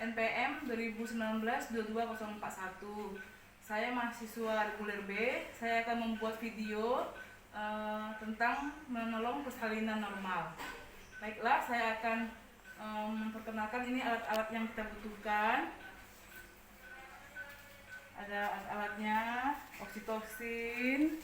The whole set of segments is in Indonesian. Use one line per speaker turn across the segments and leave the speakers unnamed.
NPM 2019-22041. Saya mahasiswa reguler B. Saya akan membuat video tentang menolong persalinan normal. Baiklah, saya akan memperkenalkan ini alat-alat yang kita butuhkan. Ada alat-alatnya, oksitoksin,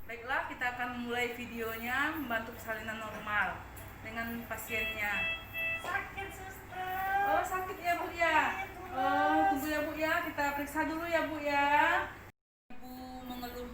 Baiklah, kita akan memulai videonya membantu persalinan normal dengan pasiennya.
Sakit, suster.
Oh, sakit ya, Bu ya? Oh, tunggu ya, Bu ya. Kita periksa dulu ya, Bu ya. Ibu mengeluh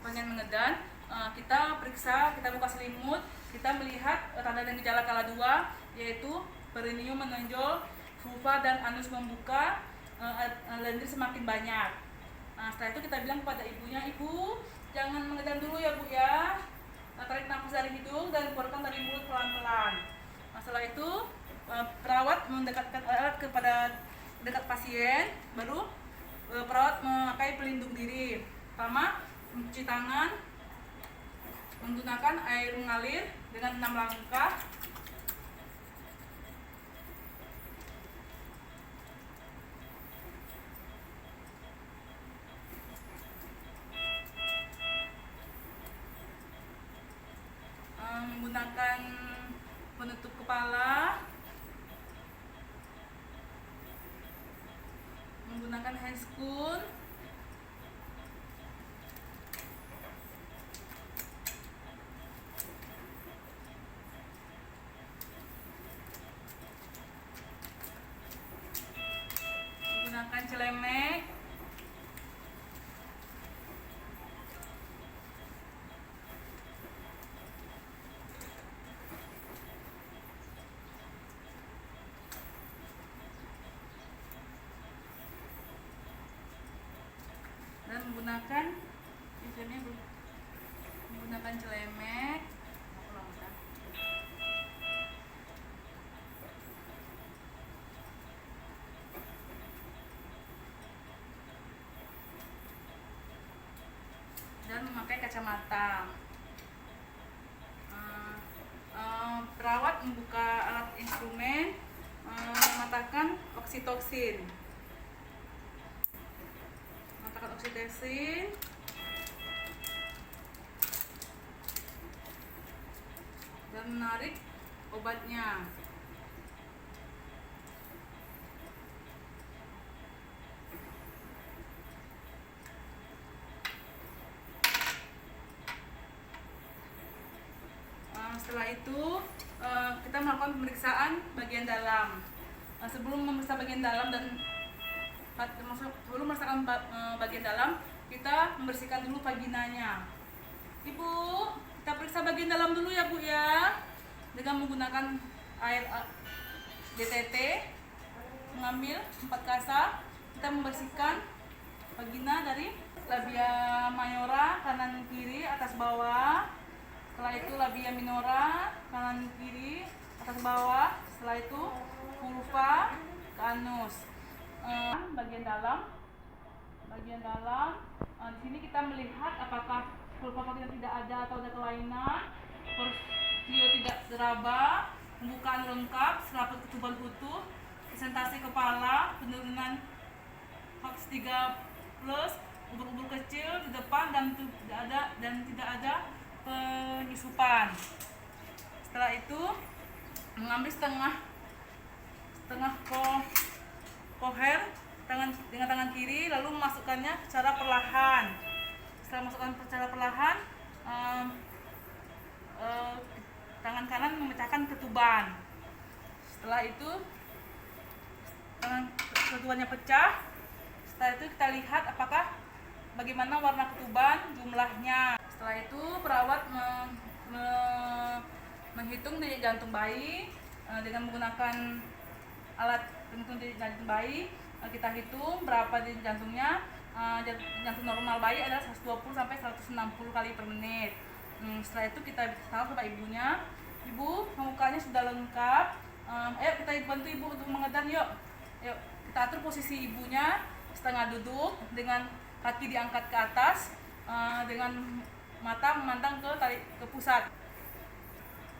pengen mengedan. Kita periksa, kita buka selimut, kita melihat tanda dan gejala kala 2, yaitu perineum menonjol, vulva dan anus membuka, lendir semakin banyak. Setelah itu kita bilang kepada ibunya, "Ibu, jangan mengedan dulu ya, Bu ya. Tarik nafas dari hidung dan keluarkan dari mulut pelan-pelan." Setelah itu perawat mendekatkan alat kepada dekat pasien, baru perawat memakai pelindung diri. Pertama, mencuci tangan menggunakan air mengalir dengan 6 langkah. Menggunakan penutup kepala, menggunakan handscoon, menggunakan celemek, dan menggunakan celemek, dan memakai kacamata. Perawat membuka alat instrumen, mengatakan oksitoksin. Dan menarik obatnya. Setelah itu kita melakukan pemeriksaan bagian dalam. sebelum memeriksa bagian dalam dan sebelum memeriksakan bagian dalam, kita membersihkan dulu vaginanya. Ibu, kita periksa bagian dalam dulu ya Bu ya, dengan menggunakan air DTT, mengambil 4 kasa. Kita membersihkan vagina dari labia mayora kanan kiri atas bawah. Setelah itu labia minora kanan kiri atas bawah. Setelah itu vulva ke anus. Bagian dalam di sini kita melihat apakah vulva vagina tidak ada atau ada kelainan, porsio tidak seraba, pembukaan lengkap, selaput ketuban utuh, presentasi kepala, penurunan Hox 3 plus, ubur-ubur kecil di depan dan tidak ada penyusupan. Setelah itu mengambil setengah koher dengan tangan kiri, lalu memasukkannya secara perlahan. Setelah masukkan secara perlahan, tangan kanan memecahkan ketuban. Setelah itu ketubannya pecah. Setelah itu kita lihat apakah bagaimana warna ketuban, jumlahnya. Setelah itu perawat menghitung denyut jantung bayi dengan menggunakan alat penghitung denyut jantung bayi. Kita hitung berapa denyut jantungnya. Jantung normal bayi adalah 120 sampai 160 kali per menit. Setelah itu kita tahu kepada ibunya, ibu mukanya sudah lengkap. Ayo kita bantu ibu untuk mengedan yuk. Yuk kita atur posisi ibunya setengah duduk dengan kaki diangkat ke atas, dengan mata memandang ke pusat.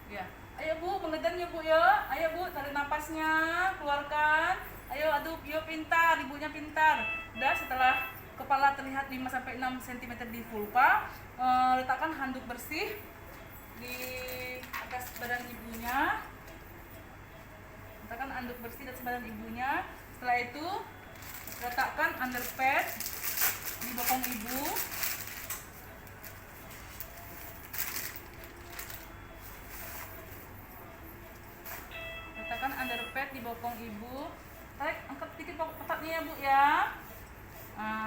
Ya, ayo Bu mengedan ya Bu ya. Ayo Bu tarik napasnya, keluarkan. Ayo aduk, yuk pintar, ibunya pintar. Udah setelah kepala terlihat 5 sampai 6 cm di vulva, letakkan handuk bersih di atas badan ibunya. Letakkan handuk bersih di atas badan ibunya. Setelah itu letakkan underpad di bokong ibu. Letakkan underpad di bokong ibu. Tarik, angkat sedikit otaknya ya Bu ya.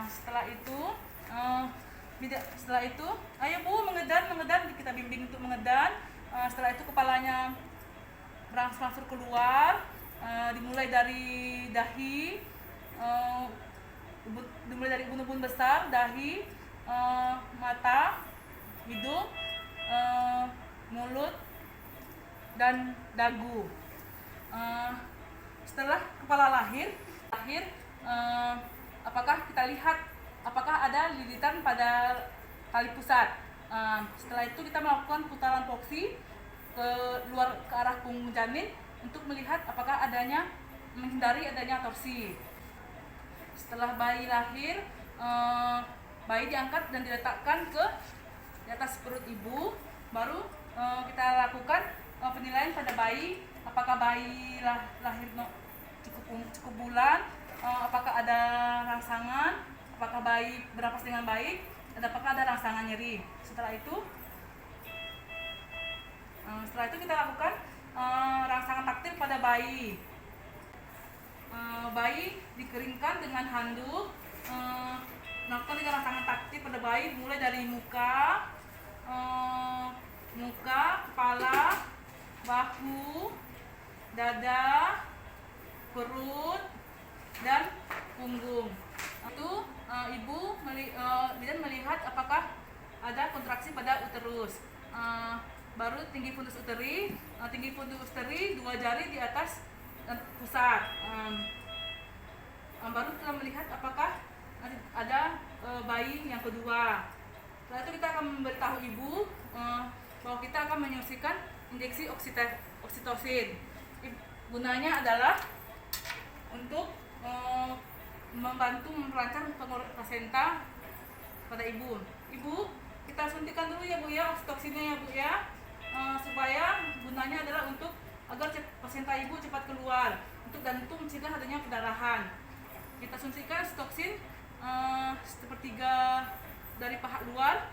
Setelah itu, ayo Bu mengedan, kita bimbing untuk mengedan. Setelah itu kepalanya berangsur-angsur keluar, dimulai dari dahi, dimulai dari ubun-ubun besar, dahi, mata, hidung, mulut, dan dagu. Setelah kepala lahir, apakah kita lihat apakah ada lilitan pada tali pusat. Setelah itu kita melakukan putaran voksi ke arah punggung janin untuk melihat apakah menghindari adanya torsi. Setelah bayi lahir, bayi diangkat dan diletakkan di atas perut ibu. Baru kita lakukan penilaian pada bayi, apakah bayi lahir cukup bulan, apakah ada rangsangan, apakah bayi bernafas dengan baik, dan apakah ada rangsangan nyeri. Setelah itu kita lakukan rangsangan taktil pada bayi. Bayi dikeringkan dengan handuk, melakukan rangsangan taktil pada bayi mulai dari muka, kepala, bahu, dada, perut, dan punggung. Itu ibu melihat apakah ada kontraksi pada uterus. Baru tinggi fundus uteri, 2 jari di atas pusat. Baru kita melihat apakah ada bayi yang kedua. Setelah itu kita akan memberitahu ibu bahwa kita akan menyuntikkan injeksi oksitosin. Gunanya adalah untuk membantu memperlancar plasenta pada ibu. Ibu, kita suntikan dulu ya Bu ya oksitosinnya ya Bu ya, supaya gunanya adalah agar plasenta ibu cepat keluar, dan untuk mencegah adanya perdarahan. Kita suntikan oksitoksin sepertiga dari paha luar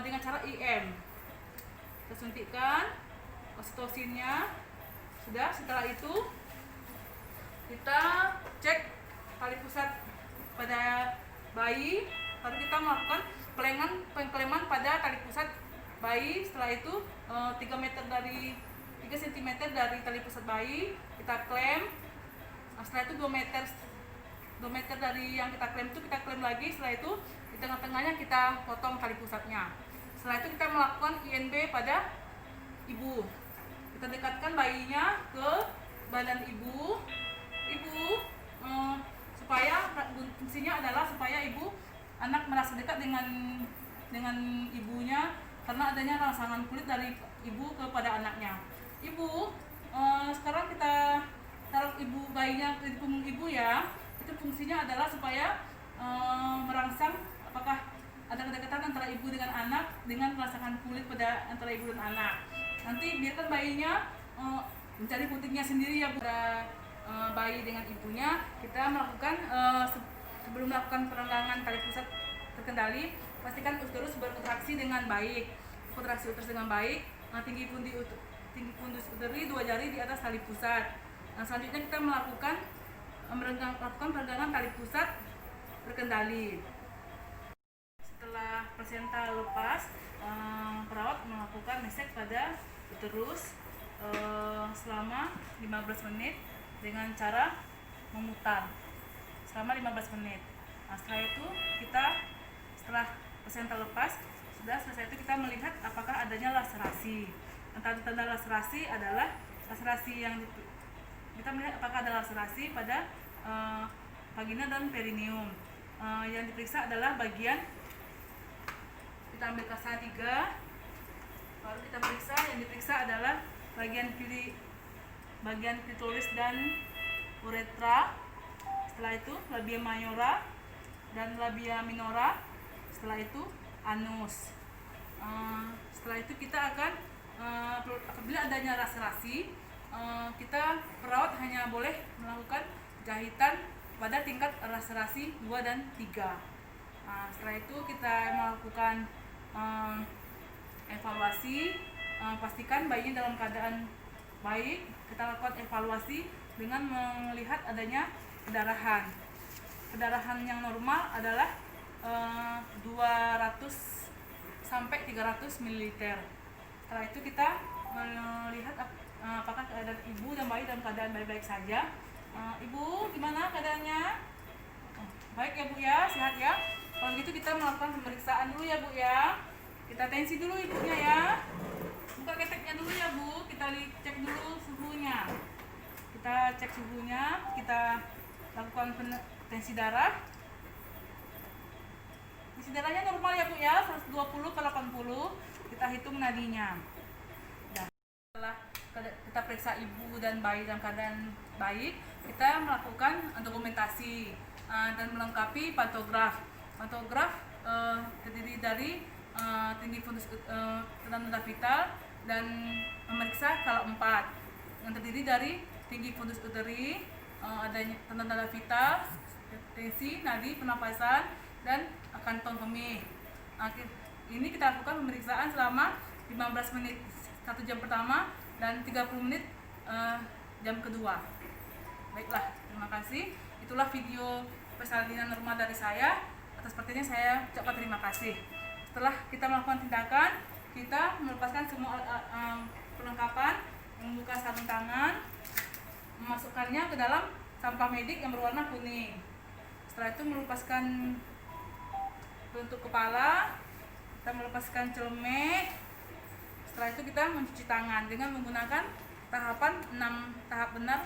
dengan cara IM. Kita suntikkan oksitosinnya. Sudah, setelah itu kita cek tali pusat pada bayi, lalu kita melakukan pengkleman pada tali pusat bayi. Setelah itu 3 cm dari tali pusat bayi kita klem. Setelah itu 2 meter dari yang kita klem itu kita klem lagi. Setelah itu di tengah-tengahnya kita potong tali pusatnya. Setelah itu kita melakukan INB pada ibu. Kita dekatkan bayinya ke badan ibu. Supaya fungsinya adalah supaya anak merasa dekat dengan ibunya karena adanya rangsangan kulit dari ibu kepada anaknya. Sekarang kita taruh bayinya di punggung ibu ya. Itu fungsinya adalah supaya merangsang apakah ada kedekatan antara ibu dengan anak dengan rangsangan kulit pada antara ibu dan anak. Nanti biarkan bayinya mencari putingnya sendiri ya Bu. Bayi dengan ibunya kita melakukan sebelum melakukan perenggangan tali pusat terkendali, pastikan uterus berkontraksi dengan baik. Kontraksi uterus dengan baik, tinggi fundus uteri 2 jari di atas tali pusat. Selanjutnya kita melakukan perenggangan tali pusat terkendali. Setelah plasenta lepas, perawat melakukan mesek pada uterus selama 15 menit dengan cara memutar selama 15 menit. Setelah itu setelah plasenta lepas sudah selesai itu kita melihat apakah adanya laserasi. Tanda laserasi adalah laserasi yang kita melihat apakah ada laserasi pada vagina dan perineum. Yang diperiksa adalah bagian, kita ambil kasa 3, baru kita periksa. Yang diperiksa adalah bagian klitoris dan uretra. Setelah itu labia majora dan labia minora. Setelah itu anus. Setelah itu kita akan apabila adanya laserasi, kita perawat hanya boleh melakukan jahitan pada tingkat laserasi 2 dan 3. Setelah itu kita melakukan evaluasi, pastikan bayinya dalam keadaan baik. Kita lakukan evaluasi dengan melihat adanya pendarahan. Pendarahan yang normal adalah 200 sampai 300 ml. Setelah itu kita melihat apakah keadaan ibu dan bayi dalam keadaan baik-baik saja. Ibu gimana keadaannya? Baik ya Bu ya, sehat ya. Kalau gitu kita melakukan pemeriksaan dulu ya Bu ya. Kita tensi dulu ibunya ya. Buka keteknya dulu ya Bu, kita cek dulu suhunya. Kita cek suhunya, kita lakukan tensi darah. Tensi darahnya normal ya Bu ya, 120 ke 80. Kita hitung nadinya. Dan setelah kita periksa ibu dan bayi dalam keadaan baik, kita melakukan dokumentasi dan melengkapi pantograf. Pantograf terdiri dari tinggi fundus tanda vital dan memeriksa skala 4 yang terdiri dari tinggi fundus uteri, adanya tanda vital, tensi, nadi, pernapasan, dan kantong kemih. Ini kita lakukan pemeriksaan selama 15 menit 1 jam pertama dan 30 menit jam kedua. Baiklah, terima kasih. Itulah video persalinan normal dari saya. Atas perhatiannya saya ucapkan terima kasih. Setelah kita melakukan tindakan, kita melepaskan semua perlengkapan, membuka sarung tangan, memasukkannya ke dalam sampah medik yang berwarna kuning. Setelah itu melepaskan bentuk kepala, kita melepaskan celemek. Setelah itu kita mencuci tangan dengan menggunakan tahapan 6 tahap benar